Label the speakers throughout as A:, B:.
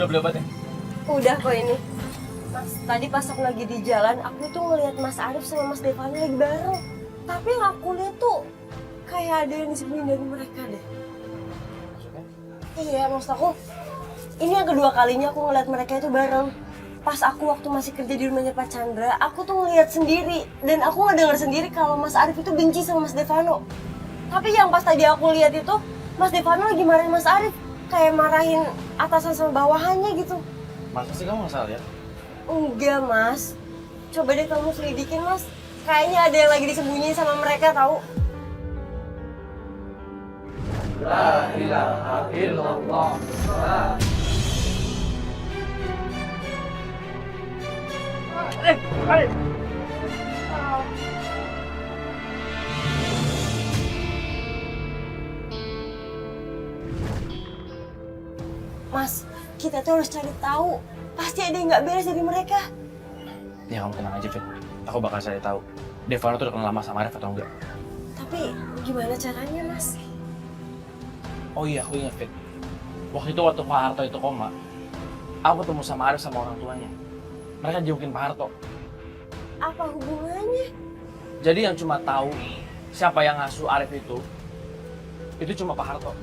A: Udah beli obatnya?
B: Udah kok ini. Mas, tadi pas aku lagi di jalan, aku tuh ngeliat Mas Arif sama Mas Devani lagi bareng. Tapi yang aku lihat tuh kayak ada yang disembunyiin dari mereka deh.
A: Maksudnya?
B: Iya, maksud aku, ini yang kedua kalinya aku ngeliat mereka itu bareng. Pas aku waktu masih kerja di rumahnya Pak Chandra, aku tuh ngeliat sendiri. Dan aku ngedenger sendiri kalau Mas Arif itu benci sama Mas Devano. Tapi yang pas tadi aku lihat itu, Mas Devano lagi marahin Mas Arif. Kayak marahin atasan sama bawahannya gitu.
A: Masa sih kamu nggak salah lihat?
B: Enggak, Mas. Coba deh kamu selidikin, Mas. Kayaknya ada yang lagi disembunyiin sama mereka, tahu?
C: La ilaha illallah.
B: Mas, kita tuh harus cari tahu. Pasti ada yang nggak beres dari mereka.
A: Ya kamu tenang aja, Fit. Aku bakal cari tahu. Devano tuh udah kenal lama sama Arif atau enggak?
B: Tapi gimana caranya, Mas?
A: Oh iya, aku ingat, Fit. Waktu itu waktu Pak Harto itu koma, aku ketemu sama Arif sama orang tuanya. Mereka jengukin Pak Harto.
B: Apa hubungannya?
A: Jadi yang cuma tahu siapa yang ngasuh Arif itu cuma Pak Harto.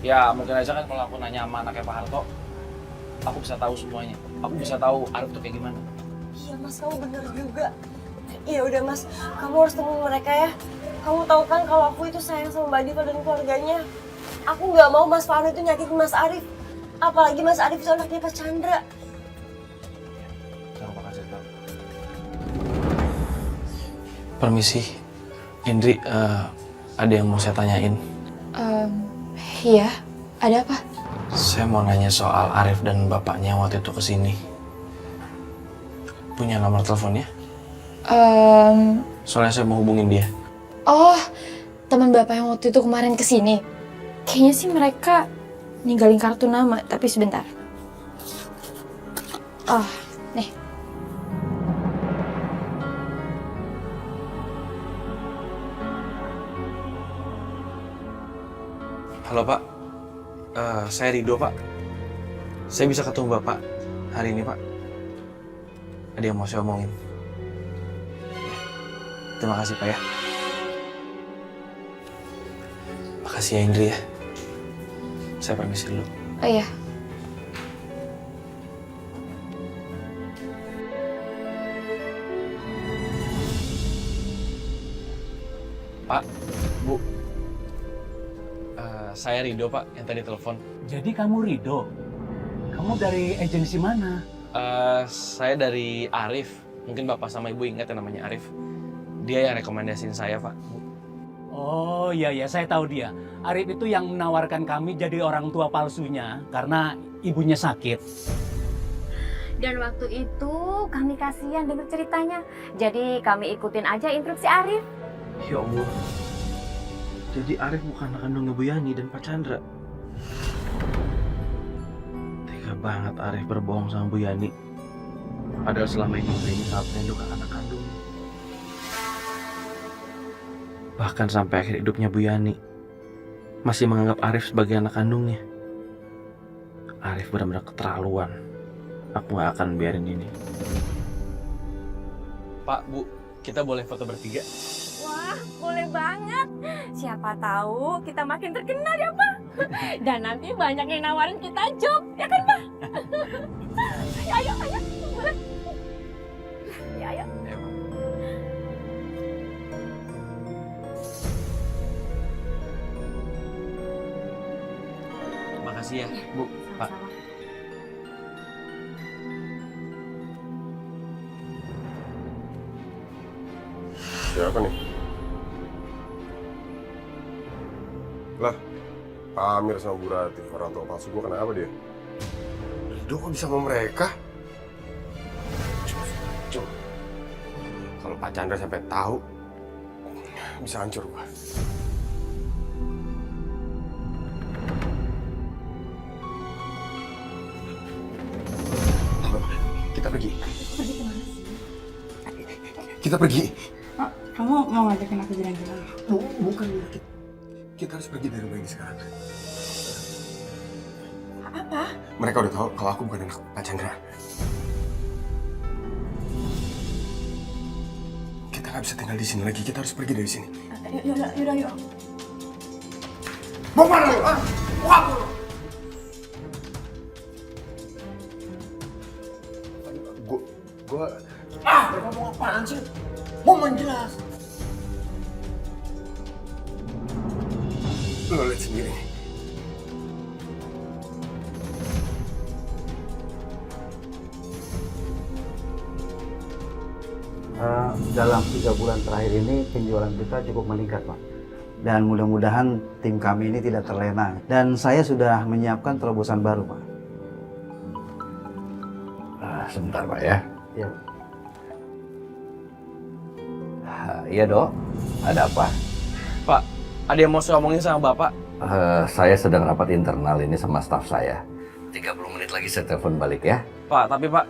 A: Ya mungkin aja kan kalau aku nanya sama anaknya Pak Harto, aku bisa tahu semuanya. Aku bisa tahu Arif tuh kayak gimana.
B: Iya, Mas, kamu bener juga. Iya udah, Mas, kamu harus temuin mereka ya. Kamu tahu kan kalau aku itu sayang sama Mbak Diva dan keluarganya. Aku nggak mau Mas Fahmi itu nyakitin Mas Arif. Apalagi Mas Arif itu anaknya Pak Chandra.
A: Jangan bakal cerita. Permisi, Indri, ada yang mau saya tanyain.
D: Iya, ada apa?
A: Saya mau nanya soal Arif dan bapaknya waktu itu kesini. Punya nomor teleponnya? Soalnya saya mau hubungin dia.
D: Oh, teman bapak yang waktu itu kemarin kesini. Kayaknya sih mereka ninggalin kartu nama, tapi sebentar. Oh, nih.
A: Halo Pak, saya Rido Pak. Saya bisa ketemu Bapak hari ini Pak. Ada yang mau saya omongin. Terima kasih Pak ya. Makasih ya Indri ya. Saya permisi dulu.
D: Oh iya.
A: Pak, Bu. Saya Rido Pak, yang tadi telepon.
E: Jadi kamu Rido? Kamu dari agensi mana?
A: Saya dari Arif. Mungkin Bapak sama Ibu ingat yang namanya Arif. Dia yang rekomendasiin saya Pak.
E: Oh iya, saya tahu dia. Arif itu yang menawarkan kami jadi orang tua palsunya karena ibunya sakit.
F: Dan waktu itu kami kasihan dengar ceritanya. Jadi kami ikutin aja instruksi Arif.
A: Ya Allah. Jadi Arif bukan anak kandungnya Bu Yani dan Pak Chandra. Tega banget Arif berbohong sama Bu Yani. Padahal selama ini Bu Yani sangat merindukan anak kandungnya. Bahkan sampai akhir hidupnya Bu Yani masih menganggap Arif sebagai anak kandungnya. Arif benar-benar keterlaluan. Aku gak akan biarin ini. Pak, Bu, kita boleh foto bertiga?
F: Wah, boleh banget. Siapa tahu kita makin terkenal ya, Pak. Dan nanti banyak yang nawarin kita job, ya kan, Pak? Ayo. Boleh. Ya, ayo.
A: Terima kasih ya, Bu, Pak.
G: Siapa nih? Lah, Amir sama Bu Rati, orang tua palsu gue kenapa dia? Rido kok bisa sama mereka? Cuk, kalau Pak Chandra sampai tahu, bisa hancur gua. Kita pergi.
H: Pergi kemana?
G: Kita pergi.
H: Oh, kamu mau ngajakin aku jalan-jalan?
G: Bukan. Kita harus pergi dari rumah ini sekarang.
H: Apa?
G: Mereka udah tahu kalau aku bukan anak Pak Chandra. Kita nggak bisa tinggal di sini lagi. Kita harus pergi dari sini.
H: Yaudah.
G: Mau mana lu? Ah? Wah! Gua... Mereka mau apaan sih? Mau main jelas. Lo lihat sendiri.
I: Dalam 3 bulan terakhir ini penjualan kita cukup meningkat, Pak. Dan mudah-mudahan tim kami ini tidak terlena. Dan saya sudah menyiapkan terobosan baru, Pak.
C: Sebentar Pak ya.
I: Iya.
C: Iya Dok, ada apa?
A: Pak, ada yang mau saya omongin sama Bapak.
C: Saya sedang rapat internal ini sama staf saya. 30 menit lagi saya telepon balik ya.
A: Pak, tapi Pak,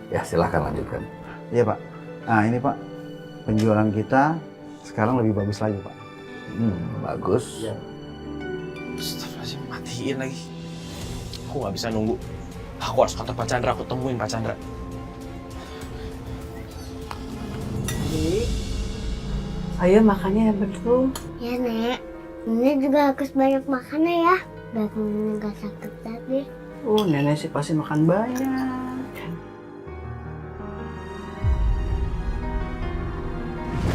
C: Ya silahkan lanjutkan.
I: Iya, Pak. Nah, ini, Pak. Penjualan kita sekarang lebih bagus lagi, Pak.
C: Bagus.
I: Iya.
A: Astagfirullahaladzim, matiin lagi. Aku nggak bisa nunggu. Aku harus kantor Pak Chandra, aku temuin Pak Chandra.
H: Ayo makannya betul.
J: Ya Nek, Nenek juga harus banyak makan ya, biar Nenek gak sakit lagi.
H: Oh, nenek sih pasti makan banyak.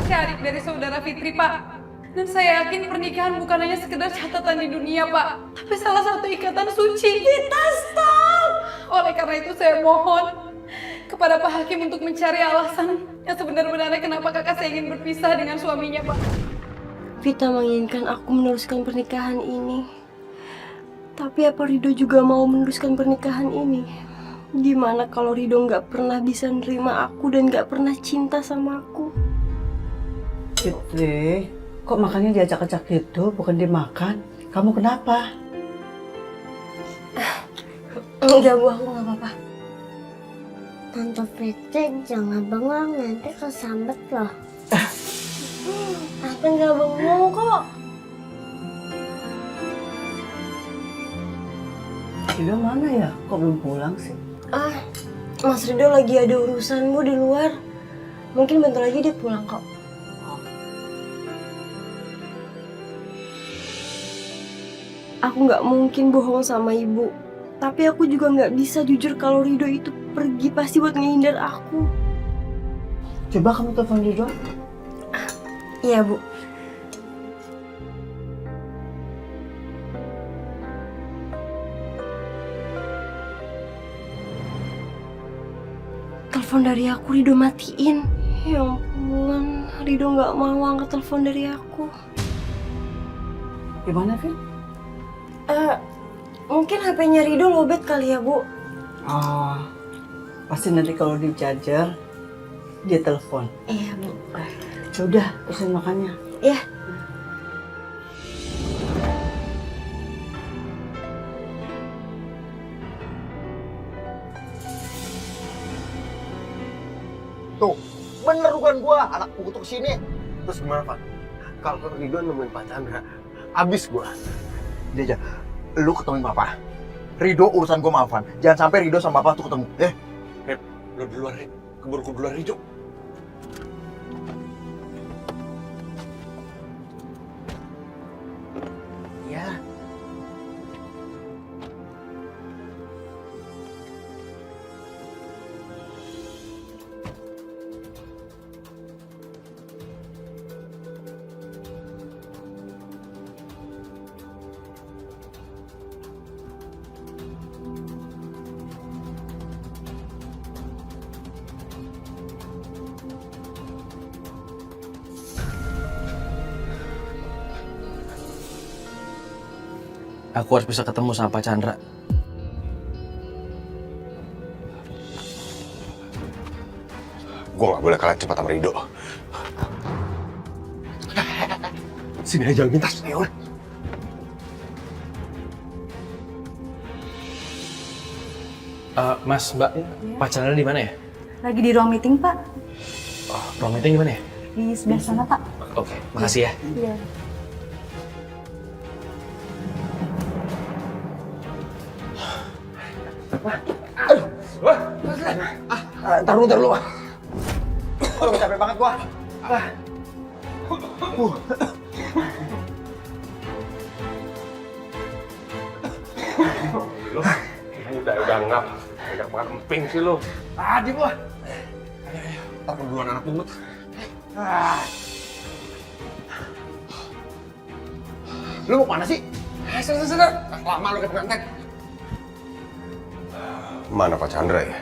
K: Saya adik dari saudara Fitri, Pak. Dan saya yakin pernikahan bukan hanya sekedar catatan di dunia, Pak. Tapi salah satu ikatan suci. Kita stop! Oleh karena itu saya mohon kepada Pak Hakim untuk mencari alasan yang sebenar-benarnya kenapa kakak saya ingin berpisah dengan suaminya, Pak.
B: Vita menginginkan aku meneruskan pernikahan ini. Tapi apa Rido juga mau meneruskan pernikahan ini? Gimana kalau Rido nggak pernah bisa nerima aku dan nggak pernah cinta sama aku?
H: Fitri, kok makannya diacak-acak gitu, bukan dimakan? Kamu kenapa?
B: Enggak, Bu, aku nggak apa-apa.
J: Tante Fitri jangan bengong, nanti kesambet loh.
B: Aku nggak bengong kok.
H: Rido mana ya? Kok belum pulang sih?
B: Mas Rido lagi ada urusan, Bu, di luar. Mungkin bentar lagi dia pulang kok. Aku nggak mungkin bohong sama ibu. Tapi aku juga nggak bisa jujur kalau Rido itu pergi pasti buat ngehindar aku.
H: Coba kamu telepon Rido.
B: Iya, Bu. Telepon dari aku Rido matiin. Ya ampun, Rido nggak mau angkat telepon dari aku.
H: Gimana, Fit?
B: Mungkin HP-nya Rido lobet kali ya, Bu.
H: Oh, pasti nanti kalau dijajar, dia telepon.
B: Iya, Bu.
H: Udah, terusin makannya.
B: Iya.
L: Tuh, bener bukan gua, anak kutuk sini.
G: Terus gimana, Pak? Kalau Rido nemuin Pak Chandra, abis gua.
L: Dia aja, lu ketemuin papa. Rido urusan gua maafan. Jangan sampai Rido sama papa tuh ketemu.
G: Rep, lu duluan, Rep. Keburu duluan Rido.
L: Ya.
A: Aku harus bisa ketemu sama Pak Chandra.
G: Gue gak boleh kalah cepat sama Rido. Sini aja, mintas. Ayo.
A: Mas, Mbak, Pak Chandra di mana ya?
H: Lagi di ruang meeting, Pak.
A: Oh, ruang meeting di mana ya?
H: Di sebelah sana, Pak.
A: Oke, makasih ya.
H: Iya.
L: Ntar dulu. Aduh, capek banget gua.
G: Udah ngap. Banyak banget emping sih lu.
L: Tadi gua. Ntar duluan anak pungut. Lu mau kemana sih? Sadar. Lama lu kayak pengantin.
G: Mana Pak Chandra ya?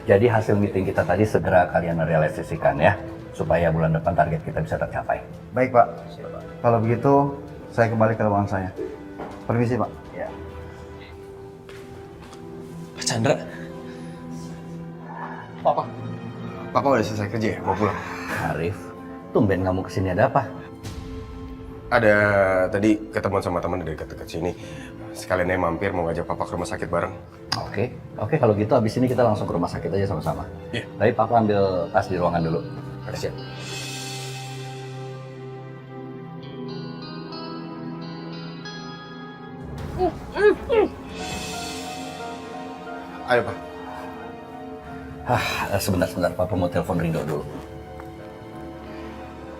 C: Jadi hasil meeting kita tadi segera kalian realisasikan ya, supaya bulan depan target kita bisa tercapai.
I: Baik Pak. Kalau begitu saya kembali ke ruangan saya. Permisi Pak.
C: Ya.
A: Pak Chandra.
G: Papa udah selesai kerja ya? Mau pulang?
C: Arif, tumben kamu kesini ada apa?
G: Ada tadi ketemu sama teman dari dekat-dekat sini. Sekalian aja mampir mau ngajak papa ke rumah sakit bareng.
C: Oke, kalau gitu abis ini kita langsung ke rumah sakit aja sama-sama.
G: Iya.
C: Tapi papa ambil tas di ruangan dulu.
G: Siap. Ayo Pak.
C: Sebentar, papa mau telepon Rido dulu.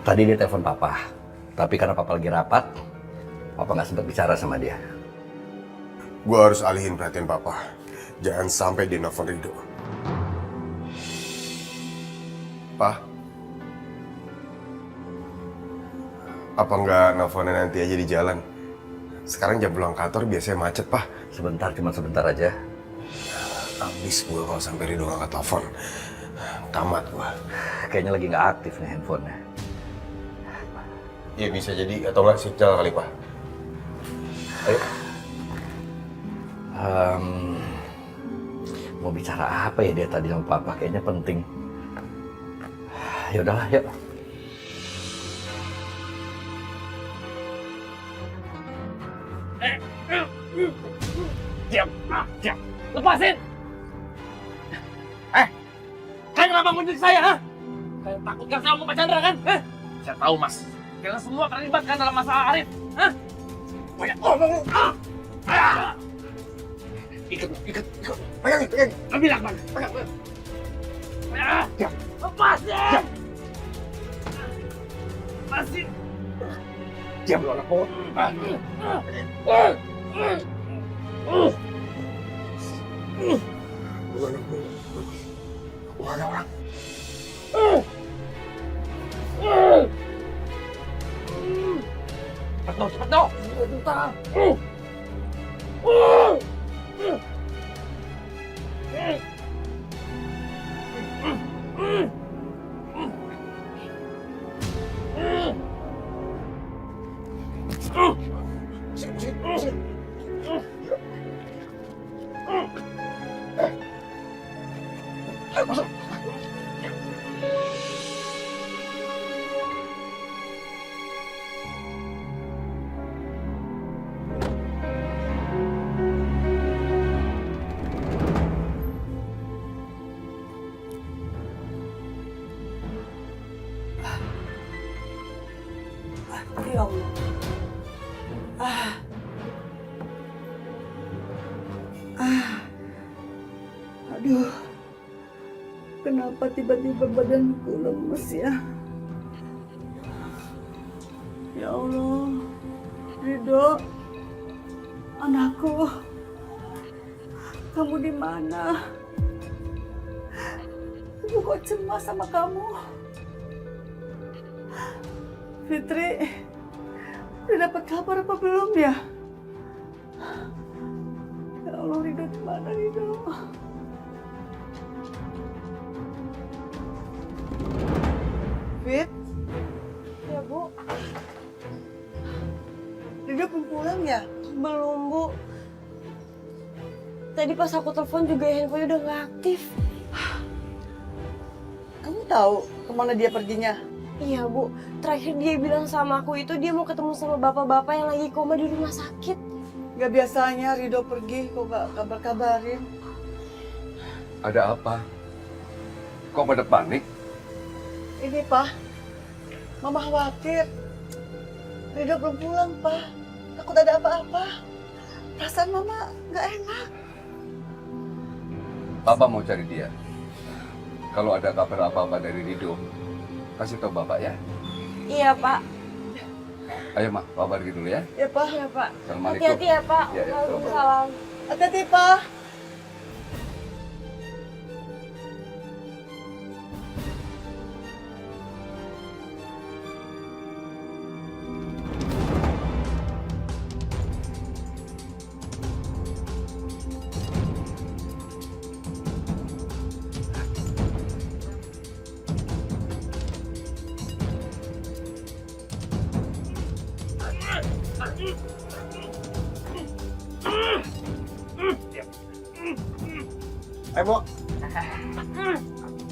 C: Tadi dia telepon papa, tapi karena papa lagi rapat, papa nggak sempat bicara sama dia.
G: Gua harus alihin perhatian papa. Jangan sampai dia nelfon Rido. Pak, apa nggak nelfonnya nanti aja di jalan? Sekarang jam pulang kantor biasanya macet, Pak.
C: Sebentar, cuma sebentar aja.
G: Habis gue kalau sampai Rido ngangkat telepon. Tamat gue.
C: Kayaknya lagi nggak aktif nih handphonenya.
G: Ya bisa jadi, atau nggak signal kali, Pak. Ayo.
C: Mau bicara apa ya dia tadi sama papa? Kayaknya penting. Ya udahlah, yuk.
A: Diam. Lepasin. Kalian kenapa ngunjuk saya, ha? Kalian takut kan saya mau Pak Chandra, kan? Saya tahu, Mas. Kalian semua terlibat kan dalam masalah Arif, ha? Banyak ngomong. Ikat. Pegang. Ambil Akbar. Pegang. Lepasin. Lepasin. Diam lu anak pohon. Ada orang. Cepat dong. Bentar.
H: Ya Allah. Aduh. Kenapa tiba-tiba badanku lemes ya? Ya Allah. Rido. Anakku. Kamu di mana? Ibu kok cemas sama kamu? Fitri, udah dapat kabar apa belum ya? Ya Allah, Rido di mana, Rido? Fit?
B: Ya, Bu.
H: Rido belum pulang ya?
B: Belum, Bu. Tadi pas aku telepon juga handphone udah nggak aktif.
H: Kamu tahu kemana dia perginya?
B: Iya, Bu. Terakhir dia bilang sama aku itu dia mau ketemu sama bapak-bapak yang lagi koma di rumah sakit.
H: Gak biasanya Rido pergi, kok gak kabar-kabarin.
G: Ada apa? Kok pada panik?
H: Ini, Pak. Mama khawatir. Rido belum pulang, Pak. Takut ada apa-apa. Perasaan Mama nggak enak.
C: Bapak mau cari dia. Kalau ada kabar apa-apa dari Rido, kasih tahu Bapak ya.
B: Iya, Pak.
C: Ayo, Ma, Bapak pergi dulu ya.
H: Ya, Pak.
B: Iya, Pak.
C: Assalamualaikum.
B: Hati-hati ya, Pak.
C: Ya, ya,
B: Waalaikumsalam.
H: Hati-hati, Pak.
L: Ayo, Bu.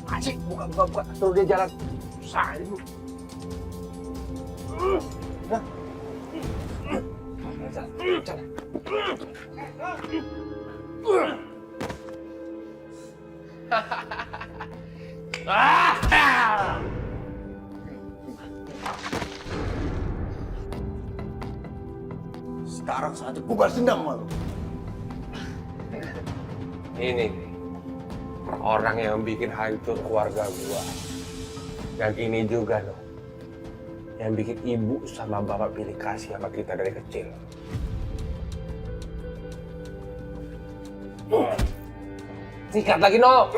L: Asik, buka. Suruh dia jalan. Susah ini, Bu. Udah. Jalan. Sekarang saatnya gue balas dendam sama lu.
G: Ini nih, orang yang bikin hancur keluarga gua. Dan ini juga loh, yang bikin ibu sama bapak pilih kasih sama kita dari kecil. Sikat lagi, No.